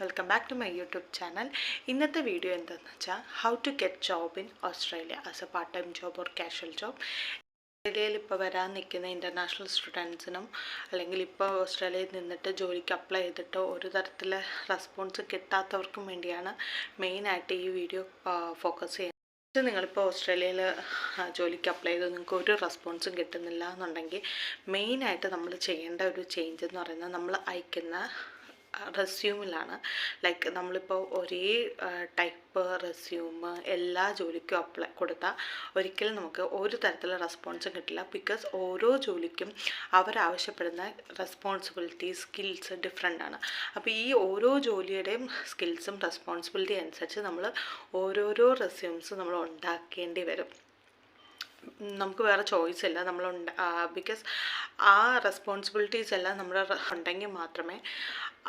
Welcome back to my YouTube channel. ഇന്നത്തെ video എന്താണെന്ന് വെച്ചാൽ how to get job in Australia as a part time job or casual job. ഓസ്ട്രേലിയയിൽ ഇപ്പോൾ വരാൻ നിൽക്കുന്ന ഇൻ്റർനാഷണൽ സ്റ്റുഡൻസിനും അല്ലെങ്കിൽ ഇപ്പോൾ ഓസ്ട്രേലിയയിൽ നിന്നിട്ട് ജോലിക്ക് അപ്ലൈ ചെയ്തിട്ട് ഒരു തരത്തിലെ റെസ്പോൺസ് കിട്ടാത്തവർക്കും വേണ്ടിയാണ് മെയിനായിട്ട് ഈ വീഡിയോ ഫോക്കസ് ചെയ്യുന്നത്. നിങ്ങളിപ്പോൾ ഓസ്ട്രേലിയയിൽ ജോലിക്ക് അപ്ലൈ ചെയ്ത് നിങ്ങൾക്ക് ഒരു റെസ്പോൺസും കിട്ടുന്നില്ല എന്നുണ്ടെങ്കിൽ മെയിനായിട്ട് നമ്മൾ ചെയ്യേണ്ട ഒരു ചേഞ്ച് എന്ന് പറയുന്നത് നമ്മൾ അയക്കുന്ന റെസ്യൂമിലാണ്. ലൈക്ക് നമ്മളിപ്പോൾ ഒരേ ടൈപ്പ് റെസ്യൂം എല്ലാ ജോലിക്കും കൊടുത്താൽ ഒരിക്കലും നമുക്ക് ഒരു തരത്തിലുള്ള റെസ്പോൺസും കിട്ടില്ല. ബിക്കോസ് ഓരോ ജോലിക്കും അവരാവശ്യപ്പെടുന്ന റെസ്പോൺസിബിലിറ്റീസ് സ്കിൽസ് ഡിഫറെൻ്റ് ആണ്. അപ്പോൾ ഈ ഓരോ ജോലിയുടെയും സ്കിൽസും റെസ്പോൺസിബിലിറ്റി അനുസരിച്ച് നമ്മൾ ഓരോരോ റെസ്യൂംസ് നമ്മൾ ഉണ്ടാക്കേണ്ടി വരും. നമുക്ക് വേറെ ചോയ്സ് ഇല്ല. ബിക്കോസ് ആ റെസ്പോൺസിബിലിറ്റീസ് എല്ലാം നമ്മുടെ ഉണ്ടെങ്കിൽ മാത്രമേ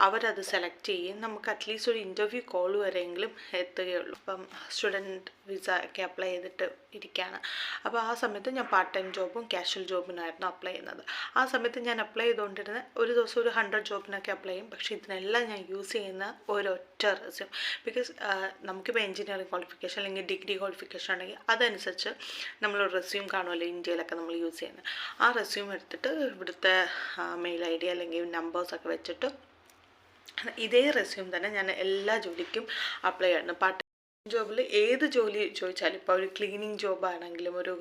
അവരത് സെലക്ട് ചെയ്യും. നമുക്ക് അറ്റ്ലീസ്റ്റ് ഒരു ഇൻ്റർവ്യൂ കോൾ വരെയെങ്കിലും എത്തുകയുള്ളൂ. അപ്പം സ്റ്റുഡൻറ്റ് വിസ ഒക്കെ അപ്ലൈ ചെയ്തിട്ട് ഇരിക്കുകയാണ്. അപ്പോൾ ആ സമയത്ത് ഞാൻ പാർട്ട് ടൈം ജോബും കാഷ്വൽ ജോബിനായിരുന്നു അപ്ലൈ ചെയ്യുന്നത്. ആ സമയത്ത് ഞാൻ അപ്ലൈ ചെയ്തുകൊണ്ടിരുന്ന ഒരു ദിവസം ഒരു 100 ജോബിനൊക്കെ അപ്ലൈ ചെയ്യും. പക്ഷേ ഇതിനെല്ലാം ഞാൻ യൂസ് ചെയ്യുന്ന ഒരൊറ്റ റെസ്യൂം. ബിക്കോസ് നമുക്കിപ്പോൾ എഞ്ചിനീയറിംഗ് ക്വാളിഫിക്കേഷൻ അല്ലെങ്കിൽ ഡിഗ്രി ക്വാളിഫിക്കേഷൻ ഉണ്ടെങ്കിൽ അതനുസരിച്ച് നമ്മളൊരു റെസ്യൂം കാണുമല്ലോ ഇന്ത്യയിലൊക്കെ നമ്മൾ യൂസ് ചെയ്യുന്നത്. ആ റെസ്യൂം എടുത്തിട്ട് ഇവിടുത്തെ മെയിൽ ID അല്ലെങ്കിൽ നമ്പേഴ്സൊക്കെ വെച്ചിട്ട് ഇതേ റെസ്യൂം തന്നെ ഞാൻ എല്ലാ ജോലിക്കും അപ്ലൈ ചെയ്യുന്നു. പാർട്ട് ടൈം ജോബിൽ ഏത് ജോലി ചോദിച്ചാലും, ഇപ്പോൾ ഒരു ക്ലീനിങ് ജോബാണെങ്കിലും ഒരു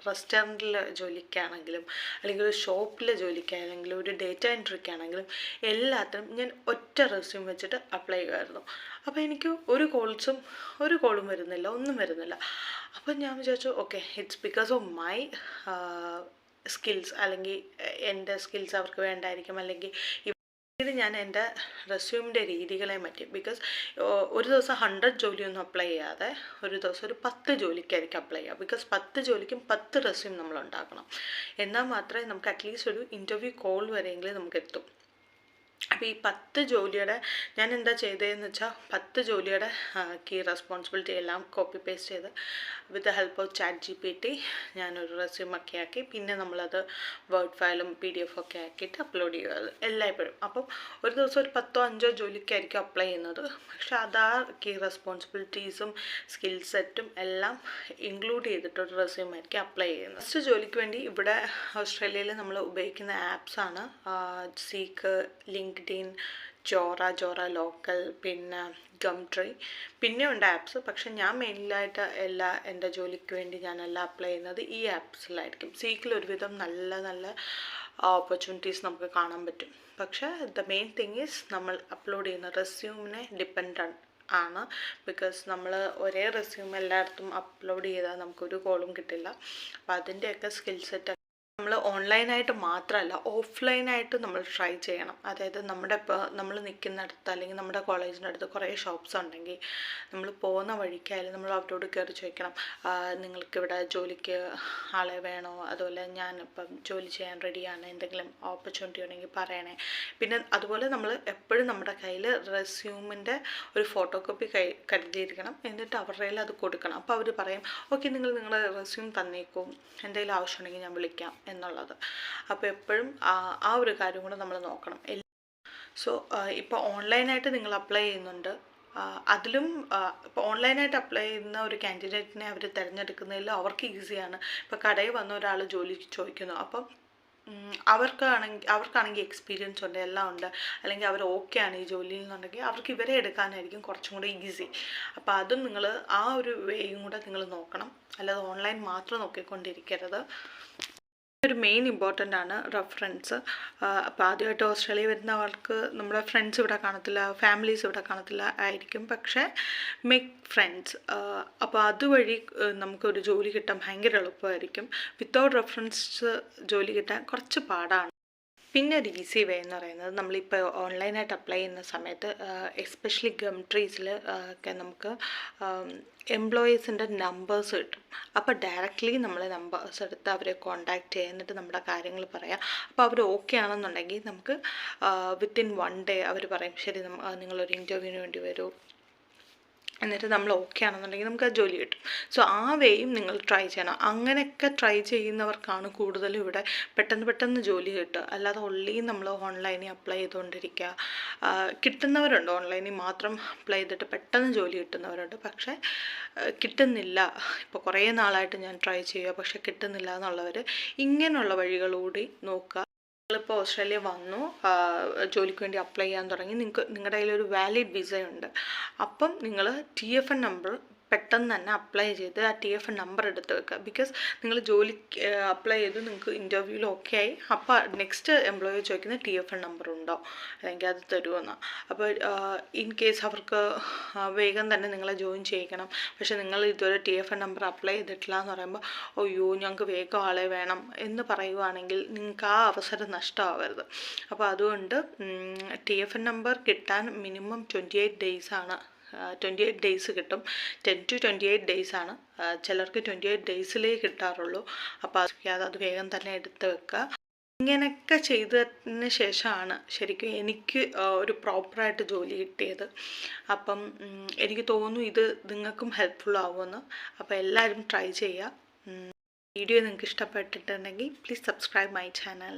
റെസ്റ്റോറൻറ്റിൽ ജോലിക്കാണെങ്കിലും അല്ലെങ്കിൽ ഒരു ഷോപ്പിലെ ജോലിക്കാണെങ്കിലും ഒരു ഡേറ്റ എൻട്രിക്കാണെങ്കിലും എല്ലാത്തിനും ഞാൻ ഒറ്റ റെസ്യൂം വെച്ചിട്ട് അപ്ലൈ ചെയ്യുമായിരുന്നു. അപ്പോൾ എനിക്ക് ഒരു കോളും വരുന്നില്ല, ഒന്നും വരുന്നില്ല. അപ്പോൾ ഞാൻ വിചാരിച്ചു okay, it's because of my skills, അല്ലെങ്കിൽ എൻ്റെ സ്കിൽസ് അവർക്ക് വേണ്ടായിരിക്കും, അല്ലെങ്കിൽ ഇത് ഞാൻ എൻ്റെ റെസ്യൂമിൻ്റെ രീതികളെ പറ്റി. ബിക്കോസ് ഒരു ദിവസം 100 ജോലിയൊന്നും അപ്ലൈ ചെയ്യാതെ ഒരു ദിവസം ഒരു 10 ജോലിക്കായിരിക്കും അപ്ലൈ ചെയ്യുക. ബിക്കോസ് 10 ജോലിക്കും 10 റെസ്യൂം നമ്മൾ ഉണ്ടാക്കണം. എന്നാൽ മാത്രമേ നമുക്ക് അറ്റ്ലീസ്റ്റ് ഒരു ഇൻ്റർവ്യൂ കോൾ വരെയെങ്കിലും നമുക്ക് എത്തും. അപ്പോൾ ഈ 10 ജോലിയുടെ ഞാൻ എന്താ ചെയ്തതെന്ന് വെച്ചാൽ 10 ജോലിയുടെ കീ റെസ്പോൺസിബിലിറ്റി എല്ലാം കോപ്പി പേസ്റ്റ് ചെയ്ത് with the help of ChatGPT ഞാനൊരു റെസ്യൂമൊക്കെ ആക്കി പിന്നെ നമ്മളത് വേർഡ് ഫയലും PDF ഒക്കെ ആക്കിയിട്ട് അപ്ലോഡ് ചെയ്യുക എല്ലായ്പ്പോഴും. അപ്പം ഒരു ദിവസം ഒരു 10ഓ 5ഓ ജോലിക്കായിരിക്കും അപ്ലൈ ചെയ്യുന്നത്. പക്ഷെ അതാ കീ റെസ്പോൺസിബിലിറ്റീസും സ്കിൽ സെറ്റും എല്ലാം ഇൻക്ലൂഡ് ചെയ്തിട്ടൊരു റെസ്യൂം ആയിരിക്കും അപ്ലൈ ചെയ്യുന്നത്. ഫസ്റ്റ് ജോലിക്ക് വേണ്ടി ഇവിടെ ഓസ്ട്രേലിയയിൽ നമ്മൾ ഉപയോഗിക്കുന്ന ആപ്സാണ് സീക്ക്, ലിങ്ക്ഡിൻ, ജോറ ലോക്കൽ, പിന്നെ ഗംട്രി, പിന്നെ ഉണ്ട് ആപ്സ്. പക്ഷെ ഞാൻ മെയിനായിട്ട് എൻ്റെ ജോലിക്ക് വേണ്ടി ഞാനെല്ലാം അപ്ലൈ ചെയ്യുന്നത് ഈ ആപ്സിലായിരിക്കും. സീക്കിൽ ഒരുവിധം നല്ല ഓപ്പർച്യൂണിറ്റീസ് നമുക്ക് കാണാൻ പറ്റും. പക്ഷേ ദ മെയിൻ തിങ് ഈസ് നമ്മൾ അപ്ലോഡ് ചെയ്യുന്ന റെസ്യൂമിനെ ഡിപ്പെൻഡ് ആണ്. ബിക്കോസ് നമ്മൾ ഒരേ റെസ്യൂം എല്ലായിടത്തും അപ്ലോഡ് ചെയ്താൽ നമുക്കൊരു കോളും കിട്ടില്ല. അപ്പോൾ അതിൻ്റെയൊക്കെ സ്കിൽ സെറ്റ് നമ്മൾ ഓൺലൈനായിട്ട് മാത്രമല്ല ഓഫ്ലൈനായിട്ട് നമ്മൾ ട്രൈ ചെയ്യണം. അതായത് ഇപ്പോൾ നമ്മൾ നിൽക്കുന്നിടത്ത് അല്ലെങ്കിൽ നമ്മുടെ കോളേജിൻ്റെ അടുത്ത് കുറേ ഷോപ്സ് ഉണ്ടെങ്കിൽ നമ്മൾ പോകുന്ന വഴിക്കായാലും നമ്മൾ അവരോട് കയറി ചോദിക്കണം, നിങ്ങൾക്കിവിടെ ജോലിക്ക് ആളെ വേണോ, അതുപോലെ ഞാനിപ്പം ജോലി ചെയ്യാൻ റെഡിയാണ്, എന്തെങ്കിലും ഓപ്പർച്യൂണിറ്റി ഉണ്ടെങ്കിൽ പറയണേ. പിന്നെ അതുപോലെ നമ്മൾ എപ്പോഴും നമ്മുടെ കയ്യിൽ റെസ്യൂമിൻ്റെ ഒരു ഫോട്ടോ കോപ്പി കരുതിയിരിക്കണം. എന്നിട്ട് അവരുടെ കയ്യിൽ അത് കൊടുക്കണം. അപ്പോൾ അവർ പറയും ഓക്കെ, നിങ്ങളുടെ റെസ്യൂം തന്നേക്കും, എന്തെങ്കിലും ആവശ്യമുണ്ടെങ്കിൽ ഞാൻ വിളിക്കാം എന്നുള്ളത്. അപ്പോൾ എപ്പോഴും ആ ഒരു കാര്യം കൂടെ നമ്മൾ നോക്കണം. സോ ഇപ്പോൾ ഓൺലൈനായിട്ട് നിങ്ങൾ അപ്ലൈ ചെയ്യുന്നുണ്ട്, അതിലും ഇപ്പോൾ ഓൺലൈനായിട്ട് അപ്ലൈ ചെയ്യുന്ന ഒരു കാൻഡിഡേറ്റിനെ അവർ തിരഞ്ഞെടുക്കുന്നതിൽ അവർക്ക് ഈസിയാണ്. ഇപ്പോൾ കടയിൽ വന്ന ഒരാൾ ജോലി ചോദിക്കുന്നു, അപ്പം അവർക്കാണെങ്കിൽ എക്സ്പീരിയൻസ് ഉണ്ട്, എല്ലാം ഉണ്ട്, അല്ലെങ്കിൽ അവർ ഓക്കെ ആണ് ഈ ജോലിയിൽ നിന്നുണ്ടെങ്കിൽ അവർക്ക് ഇവരെ എടുക്കാനായിരിക്കും കുറച്ചും കൂടെ ഈസി. അപ്പോൾ അതും നിങ്ങൾ ആ ഒരു വേയും കൂടെ നിങ്ങൾ നോക്കണം. അല്ലാതെ ഓൺലൈൻ മാത്രം നോക്കിക്കൊണ്ടിരിക്കരുത്. ഒരു മെയിൻ ഇമ്പോർട്ടൻ്റ് ആണ് റെഫറൻസ്. അപ്പോൾ ആദ്യമായിട്ട് ഓസ്ട്രേലിയ വരുന്നവർക്ക് നമ്മുടെ ഫ്രണ്ട്സ് ഇവിടെ കാണത്തില്ല, ഫാമിലീസ് ഇവിടെ കാണത്തില്ല ആയിരിക്കും. പക്ഷേ മേക്ക് ഫ്രണ്ട്സ്. അപ്പോൾ അതുവഴി നമുക്കൊരു ജോലി കിട്ടാൻ ഭയങ്കര എളുപ്പമായിരിക്കും. വിത്തൗട്ട് റെഫറൻസ് ജോലി കിട്ടാൻ കുറച്ച് പാടാണ്. പിന്നെ ഒരു ഈസി വേ എന്ന് പറയുന്നത് നമ്മളിപ്പോൾ ഓൺലൈനായിട്ട് അപ്ലൈ ചെയ്യുന്ന സമയത്ത് എസ്പെഷ്യലി ഗംട്രീസിൽ ഒക്കെ നമുക്ക് എംപ്ലോയീസിൻ്റെ നമ്പേഴ്സ് കിട്ടും. അപ്പോൾ ഡയറക്റ്റ്ലി നമ്മൾ നമ്പേഴ്സ് എടുത്ത് അവരെ കോൺടാക്റ്റ് ചെയ്യുക, എന്നിട്ട് നമ്മുടെ കാര്യങ്ങൾ പറയാം. അപ്പോൾ അവർ ഓക്കെ ആണെന്നുണ്ടെങ്കിൽ നമുക്ക് വിത്തിൻ 1 day അവർ പറയും ശരി നിങ്ങളൊരു ഇൻ്റർവ്യൂവിന് വേണ്ടി വരൂ, എന്നിട്ട് നമ്മൾ ഓക്കെ ആണെന്നുണ്ടെങ്കിൽ നമുക്ക് ആ ജോലി കിട്ടും. സോ ആ വേയും നിങ്ങൾ ട്രൈ ചെയ്യണം. അങ്ങനെയൊക്കെ ട്രൈ ചെയ്യുന്നവർക്കാണ് കൂടുതലും ഇവിടെ പെട്ടെന്ന് ജോലി കിട്ടുക. അല്ലാതെ ഓൺലി നമ്മൾ ഓൺലൈനിൽ അപ്ലൈ ചെയ്തുകൊണ്ടിരിക്കുക. കിട്ടുന്നവരുണ്ട്, ഓൺലൈനിൽ മാത്രം അപ്ലൈ ചെയ്തിട്ട് പെട്ടെന്ന് ജോലി കിട്ടുന്നവരുണ്ട്. പക്ഷേ കിട്ടുന്നില്ല, ഇപ്പോൾ കുറേ നാളായിട്ട് ഞാൻ ട്രൈ ചെയ്യുക പക്ഷേ കിട്ടുന്നില്ല എന്നുള്ളവർ ഇങ്ങനെയുള്ള വഴികളൂടി നോക്കുക. നിങ്ങളിപ്പോൾ ഓസ്ട്രേലിയ വന്നു, ജോലിക്ക് വേണ്ടി അപ്ലൈ ചെയ്യാൻ തുടങ്ങി, നിങ്ങളുടെ കയ്യിലൊരു വാലിഡ് വിസയുണ്ട്. അപ്പം നിങ്ങൾ TFN നമ്പർ പെട്ടെന്ന് തന്നെ അപ്ലൈ ചെയ്ത് ആ TFN നമ്പർ എടുത്ത് വെക്കുക. ബിക്കോസ് നിങ്ങൾ ജോലിക്ക് അപ്ലൈ ചെയ്ത് നിങ്ങൾക്ക് ഇൻ്റർവ്യൂവിൽ ഓക്കെ ആയി, അപ്പോൾ നെക്സ്റ്റ് എംപ്ലോയർ ചോദിക്കുന്ന TFN നമ്പർ ഉണ്ടോ അല്ലെങ്കിൽ അത് തരുമെന്ന്. അപ്പോൾ ഇൻ കേസ് അവർക്ക് വേഗം തന്നെ നിങ്ങളെ ജോയിൻ ചെയ്യിക്കണം, പക്ഷേ നിങ്ങൾ ഇതുവരെ TFN നമ്പർ അപ്ലൈ ചെയ്തിട്ടില്ല എന്ന് പറയുമ്പോൾ അയ്യോ ഞങ്ങൾക്ക് വേഗം ആളെ വേണം എന്ന് പറയുവാണെങ്കിൽ നിങ്ങൾക്ക് ആ അവസരം നഷ്ടമാവരുത്. അപ്പോൾ അതുകൊണ്ട് TFN നമ്പർ കിട്ടാൻ മിനിമം 28 ഡേയ്സാണ്. 28 ഡേയ്സ് കിട്ടും. 10 to 28 ഡേയ്സാണ്. ചിലർക്ക് 28 ഡേയ്സിലേ കിട്ടാറുള്ളൂ. അപ്പോൾ അത് വേഗം തന്നെ എടുത്ത് വെക്കുക. ഇങ്ങനെയൊക്കെ ചെയ്തതിന് ശേഷമാണ് ശരിക്കും എനിക്ക് ഒരു പ്രോപ്പറായിട്ട് ജോലി കിട്ടിയത്. അപ്പം എനിക്ക് തോന്നുന്നു ഇത് നിങ്ങൾക്കും ഹെൽപ്ഫുൾ ആവുമെന്ന്. അപ്പോൾ എല്ലാവരും ട്രൈ ചെയ്യുക. വീഡിയോ നിങ്ങൾക്ക് ഇഷ്ടപ്പെട്ടിട്ടുണ്ടെങ്കിൽ പ്ലീസ് സബ്സ്ക്രൈബ് മൈ ചാനൽ.